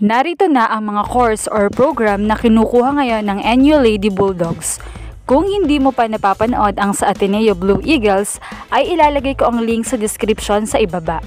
Narito na ang mga course or program na kinukuha ngayon ng NU Lady Bulldogs. Kung hindi mo pa napapanood ang sa Ateneo Blue Eagles, ay ilalagay ko ang link sa description sa ibaba.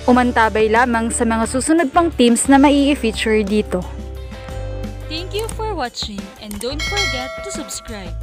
Umantabay lamang sa mga susunod pang teams na mai-feature dito. Thank you for watching and don't forget to subscribe.